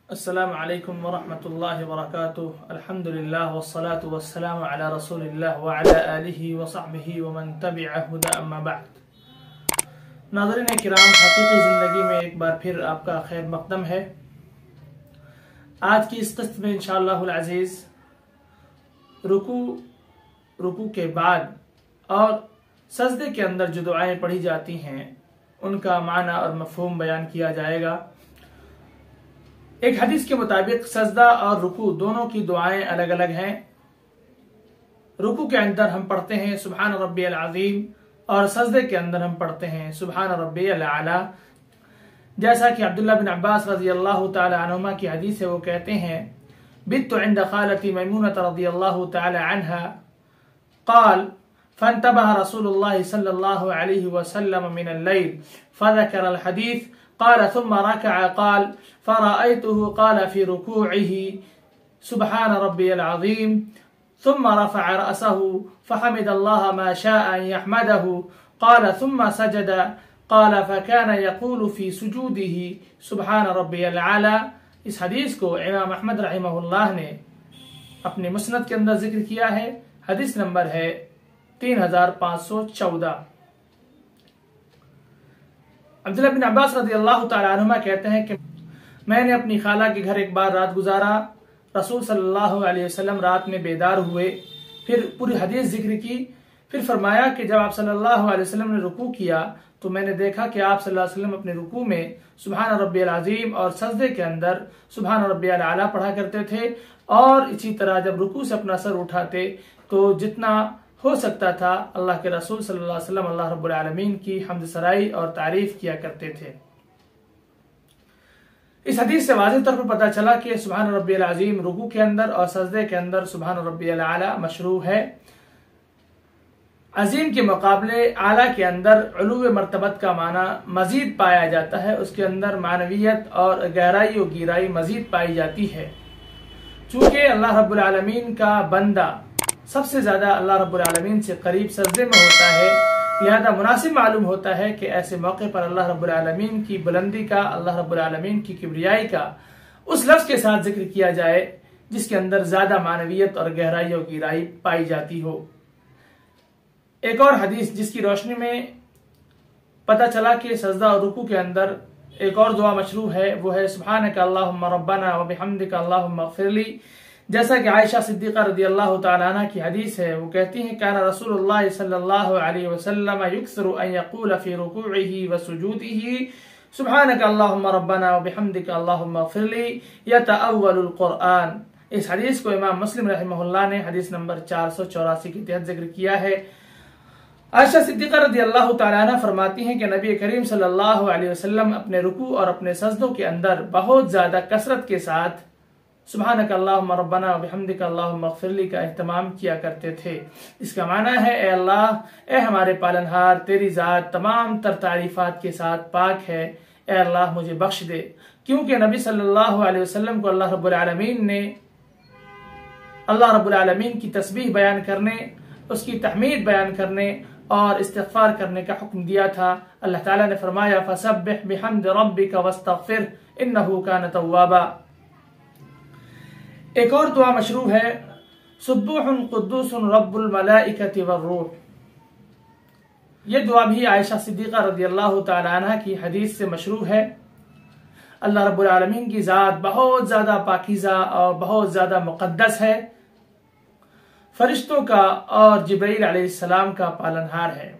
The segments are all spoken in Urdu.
السلام علیکم ورحمۃ اللہ وبرکاتہ۔ الحمدللہ والصلاة والسلام علی رسول اللہ وعلی آلہ وصحبہ ومن تبع ہدی اما بعد۔ ناظرین کرام، حقیقی زندگی میں ایک بار پھر آپ کا خیر مقدم ہے۔ آج کی اس قسط میں انشاءاللہ العزیز رکوع کے بعد اور سجدے کے اندر جو دعائیں پڑھی جاتی ہیں ان کا معنی اور مفہوم بیان کیا جائے گا۔ ایک حدیث کے مطابق سجدہ اور رکوع دونوں کی دعائیں الگ الگ ہیں۔ رکوع کے اندر ہم پڑھتے ہیں سبحان ربی العظیم اور سجدے کے اندر ہم پڑھتے ہیں سبحان ربی الاعلی۔ جیسا کہ عبداللہ بن عباس رضی اللہ تعالی عنہما کی حدیث ہے، وہ کہتے ہیں بت عند خالتی میمونۃ رضی اللہ تعالی عنہا قال فانتبه رسول الله صلى الله عليه وسلم من الليل فذكر الحديث قال ثم ركع قال فرأيته قال في ركوعه سبحان ربي العظيم ثم رفع رأسه فحمد الله ما شاء أن يحمده قال ثم سجد قال فكان يقول في سجوده سبحان ربي العلى۔ اس حدیث کو امام احمد رحمہ اللہ نے اپنے مسند کے اندر ذکر کیا ہے۔ حدیث نمبر ہے 3514۔ عبداللہ بن عباس رضی اللہ تعالی عنہما کہتے ہیں کہ میں نے اپنی خالہ کے گھر ایک بار رات گزارا، رسول صلی اللہ علیہ وسلم رات میں بیدار ہوئے، پھر پوری حدیث ذکر کی، پھر فرمایا کہ جب آپ صلی اللہ علیہ وسلم نے رکوع کیا تو میں نے دیکھا کہ آپ صلی اللہ علیہ وسلم اپنے رکوع میں سبحان ربی العظیم اور سجدے کے اندر سبحان ربی الاعلی پڑھا کرتے تھے، اور اسی طرح جب رکوع سے اپنا سر اٹھاتے تو جتنا ہو سکتا تھا اللہ کے رسول صلی اللہ علیہ وسلم اللہ رب العالمین کی حمد سرائی اور تعریف کیا کرتے تھے۔ اس حدیث سے واضح طور پر پتہ چلا کہ سبحان ربی العظیم رکوع کے اندر اور سجدے کے اندر سبحان ربی الاعلی مشروع ہے۔ عظیم کے مقابلے اعلیٰ کے اندر علو مرتبت کا معنی مزید پایا جاتا ہے، اس کے اندر معنویت اور گہرائی و گیرائی مزید پائی جاتی ہے۔ چونکہ اللہ رب العالمین کا بندہ سب سے زیادہ اللہ رب العالمین سے قریب سجدے میں ہوتا ہے، لہذا مناسب معلوم ہوتا ہے کہ ایسے موقع پر اللہ رب العالمین کی بلندی کا، اللہ رب العالمین کی کبریائی کا اس لفظ کے ساتھ ذکر کیا جائے جس کے اندر زیادہ معنویت اور گہرائی و گیرائی پائی جاتی ہو۔ ایک اور حدیث جس کی روشنی میں پتہ چلا کہ سجدہ اور رکوع کے اندر ایک اور دعا مشروع ہے، وہ ہے سبحانک اللہم ربنا وبحمدک اللہم اغفر لی۔ جیسا کہ عائشہ صدیقہ رضی اللہ تعالی عنہ کی حدیث ہے، وہ کہتی ہیں کان رسول اللہ صلی اللہ علیہ وسلم یکثر ان یقول فی رکوعہ وسجودہ سبحانک اللہم ربنا وبحمدک اللہم اغفر لی یتأول القرآن۔ اس حدیث کو امام مسلم رحمہ اللہ نے حدیث نمبر 484 کے تحت ذکر کیا ہے۔ عائشہ صدیقہ رضی اللہ تعالی عنہ فرماتی ہیں کہ نبی کریم صلی اللہ علیہ وسلم اپنے رکوع اور اپنے سجدوں کے اندر بہت زیادہ کثرت کے ساتھ سبحانک اللہم ربنا وبحمدک اللہم اغفر لی کا اہتمام کیا کرتے تھے۔ اس کا معنی ہے اے اللہ، اے ہمارے پالنہار، تیری ذات تمام تر تعریفات کے ساتھ پاک ہے، اے اللہ مجھے بخش دے۔ کیونکہ نبی صلی اللہ علیہ وسلم کو اللہ رب العالمین نے اللہ رب العالمین کی تسبیح بیان کرنے، اس کی تحمید بیان کرنے اور استغفار کرنے کا حکم دیا تھا۔ اللہ تعالیٰ نے فرمایا فسبح بحمد ربک واستغفر انہ کان توابا۔ ایک اور دعا مشروع ہے سبوح قدوس رب الملائکۃ والروح۔ یہ دعا بھی عائشہ صدیقہ رضی اللہ تعالی عنہ کی حدیث سے مشروع ہے۔ اللہ رب العالمین کی ذات بہت زیادہ پاکیزہ اور بہت زیادہ مقدس ہے، فرشتوں کا اور جبرائیل علیہ السلام کا پالنہار ہے۔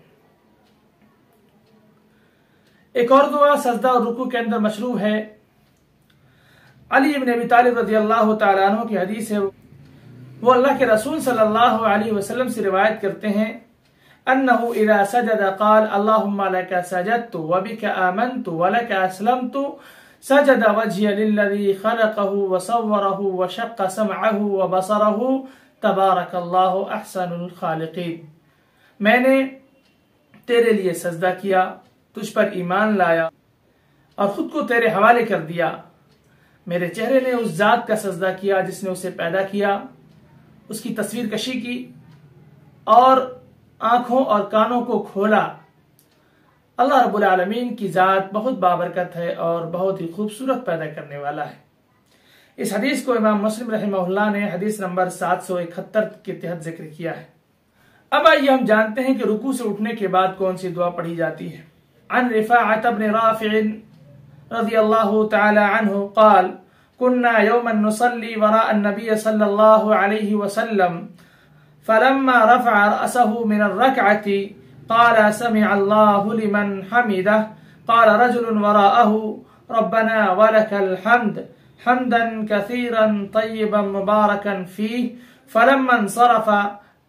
ایک اور دعا سجدہ اور رکوع کے اندر مشروع ہے۔ علی بن ابی طالب رضی اللہ تعالیٰ عنہ کی حدیث ہے، وہ اللہ کے رسول صلی اللہ علیہ وسلم سے روایت کرتے ہیں انہ اذا سجد قال اللہم لک سجدت وبک آمنت ولک اسلمت سجد وجهي للذي خلقه وصوره وشق سمعه وبصره تبارک اللہ احسن الخالقین۔ میں نے تیرے لیے سجدہ کیا، تجھ پر ایمان لایا اور خود کو تیرے حوالے کر دیا۔ میرے چہرے نے اس ذات کا سجدہ کیا جس نے اسے پیدا کیا، اس کی تصویر کشی کی اور آنکھوں اور کانوں کو کھولا۔ اللہ رب العالمین کی ذات بہت بابرکت ہے اور بہت ہی خوبصورت پیدا کرنے والا ہے۔ اس حدیث کو امام مسلم رحمہ اللہ نے حدیث نمبر 771 کے تحت ذکر کیا ہے۔ اب آئیے ہم جانتے ہیں کہ رکوع سے اٹھنے کے بعد کون سی دعا پڑھی جاتی ہے۔ عن رفاعة بن رافع رضی اللہ تعالی عنہ قال كنا يوما نصلي وراء النبي صلى الله عليه وسلم فلما رفع رأسه من الركعة قال سمع الله لمن حمده قال رجل وراءه ربنا ولك الحمد حمدا كثيرا طيبا مباركا فيه فلما انصرف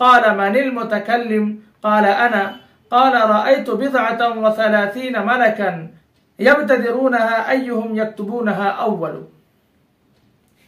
قال من المتكلم قال أنا قال رأيت 37 ملكا يبتدرونها أيهم يكتبونها أول۔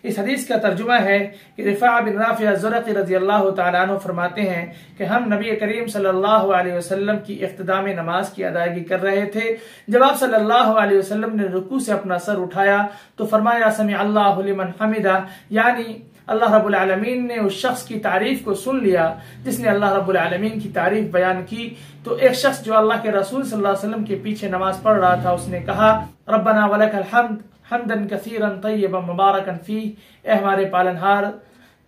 اس حدیث کا ترجمہ ہے کہ رفاع بن رافع الزرقی رضی اللہ تعالیٰ عنہ فرماتے ہیں کہ ہم نبی کریم صلی اللہ علیہ وسلم کی اختتام نماز کی ادائیگی کر رہے تھے۔ جب آپ صلی اللہ علیہ وسلم نے رکوع سے اپنا سر اٹھایا تو فرمایا سمع اللہ لمن حمدہ، یعنی اللہ رب العالمین نے اس شخص کی تعریف کو سن لیا جس نے اللہ رب العالمین کی تعریف بیان کی۔ تو ایک شخص جو اللہ کے رسول صلی اللہ علیہ وسلم کے پیچھے نماز پڑھ رہا تھا اس نے کہا ربنا ولک الحمد حمدا کثیرا طیبا مبارکا فیہ، اے ہمارے پالنہار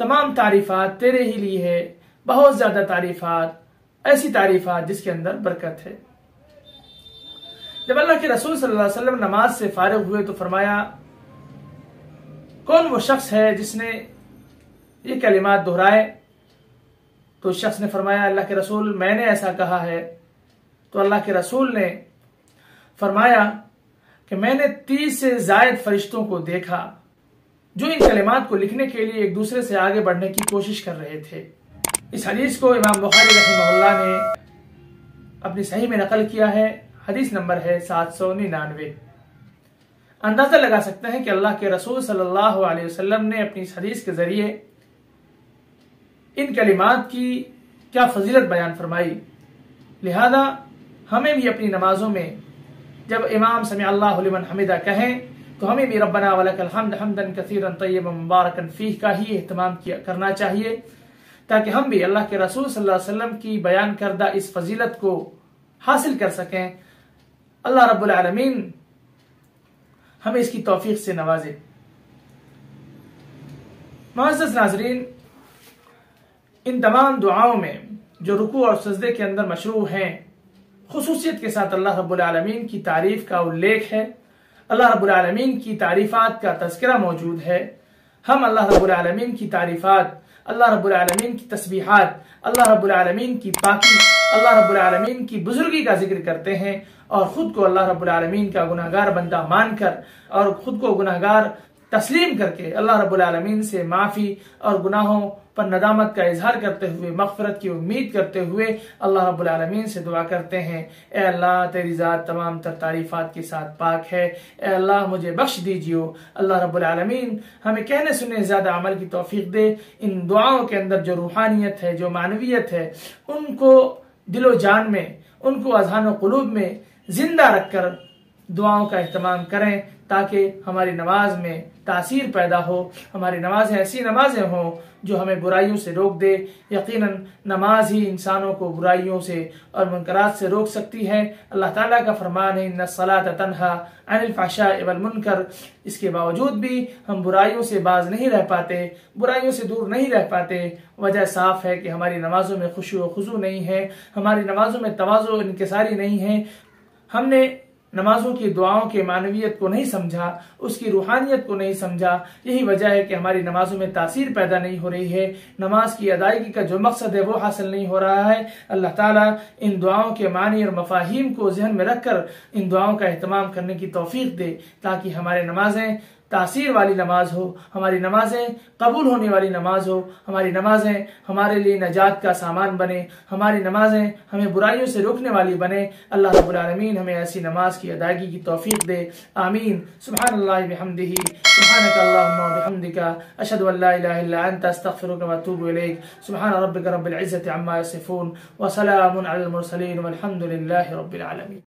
تمام تعریفات تیرے ہی لیے ہے، بہت زیادہ تعریفات، ایسی تعریفات جس کے اندر برکت ہے۔ جب اللہ کے رسول صلی اللہ علیہ وسلم نماز سے فارغ ہوئے تو فرمایا کون وہ شخص ہے جس نے یہ کلمات دہرائے؟ تو اس شخص نے فرمایا اللہ کے رسول میں نے ایسا کہا ہے۔ تو اللہ کے رسول نے فرمایا کہ میں نے 30 سے زائد فرشتوں کو دیکھا جو ان کلمات کو لکھنے کے لیے ایک دوسرے سے آگے بڑھنے کی کوشش کر رہے تھے۔ اس حدیث کو امام بخاری رحمہ اللہ نے اپنی صحیح میں نقل کیا ہے، حدیث نمبر ہے 799۔ اندازہ لگا سکتے ہیں کہ اللہ کے رسول صلی اللہ علیہ وسلم نے اپنی اس حدیث کے ذریعے ان کلمات کی کیا فضیلت بیان فرمائی۔ لہذا ہمیں بھی اپنی نمازوں میں جب امام سمع اللہ لمن حمدہ کہیں تو ہمیں بھی ربنا ولک الحمد حمدا کثیرا طیبا مبارکا فیہ کا ہی اہتمام کرنا چاہیے، تاکہ ہم بھی اللہ کے رسول صلی اللہ علیہ وسلم کی بیان کردہ اس فضیلت کو حاصل کر سکیں۔ اللہ رب العالمین ہمیں اس کی توفیق سے نوازے۔ معزز ناظرین، ان تمام دعاؤں میں جو رکوع اور سجدے کے اندر مشروع ہیں خصوصیت کے ساتھ اللہ رب العالمین کی تعریف کا الیکھ ہے، اللہ رب العالمین کی تعریفات کا تذکرہ موجود ہے۔ ہم اللہ رب العالمین کی تعریفات، اللہ رب العالمین کی تسبیحات، اللہ رب العالمین کی پاکی، اللہ رب العالمین کی بزرگی کا ذکر کرتے ہیں اور خود کو اللہ رب العالمین کا گناہگار بندہ مان کر اور خود کو گناہگار تسلیم کر کے اللہ رب العالمین سے معافی اور گناہوں پر ندامت کا اظہار کرتے ہوئے مغفرت کی امید کرتے ہوئے اللہ رب العالمین سے دعا کرتے ہیں اے اللہ تیری ذات تمام تر تعریفات کے ساتھ پاک ہے، اے اللہ مجھے بخش دیجیو۔ اللہ رب العالمین ہمیں کہنے سننے زیادہ عمل کی توفیق دے۔ ان دعاؤں کے اندر جو روحانیت ہے، جو معنویت ہے، ان کو دل و جان میں، ان کو اذہان و قلوب میں زندہ رکھ کر دعاؤں کا اہتمام کریں تاکہ ہماری نماز میں تاثیر پیدا ہو، ہماری نمازیں ایسی نمازیں ہوں جو ہمیں برائیوں سے روک دے۔ یقیناً نماز ہی انسانوں کو برائیوں سے اور منکرات سے روک سکتی ہے۔ اللہ تعالیٰ کا فرمان ہے ان الصلاۃ تنہی عن الفحشاء والمنکر، اس کے باوجود بھی ہم برائیوں سے باز نہیں رہ پاتے، برائیوں سے دور نہیں رہ پاتے۔ وجہ صاف ہے کہ ہماری نمازوں میں خشوع و خضوع نہیں ہے، ہماری نمازوں میں تواضع و انکساری نہیں ہے۔ ہم نے نمازوں کی دعاؤں کے معنویت کو نہیں سمجھا، اس کی روحانیت کو نہیں سمجھا۔ یہی وجہ ہے کہ ہماری نمازوں میں تاثیر پیدا نہیں ہو رہی ہے، نماز کی ادائیگی کا جو مقصد ہے وہ حاصل نہیں ہو رہا ہے۔ اللہ تعالیٰ ان دعاؤں کے معنی اور مفاہیم کو ذہن میں رکھ کر ان دعاؤں کا اہتمام کرنے کی توفیق دے تاکہ ہمارے نمازیں تاثیر والی نماز ہو، ہماری نمازیں قبول ہونے والی نماز ہو، ہماری نمازیں ہمارے لیے نجات کا سامان بنے، ہماری نمازیں ہمیں برائیوں سے روکنے والی بنے۔ اللہ رب العالمین ہمیں ایسی نماز کی ادائیگی کی توفیق دے، آمین۔ سبحان اللہ بحمدہ، سبحانک اللہم وبحمدک، اشہد ان لا الہ الا انت، استغفرک واتوب الیک۔ سبحان ربک رب العزۃ عما یصفون، وسلام علی المرسلین، والحمد للہ رب العالمین۔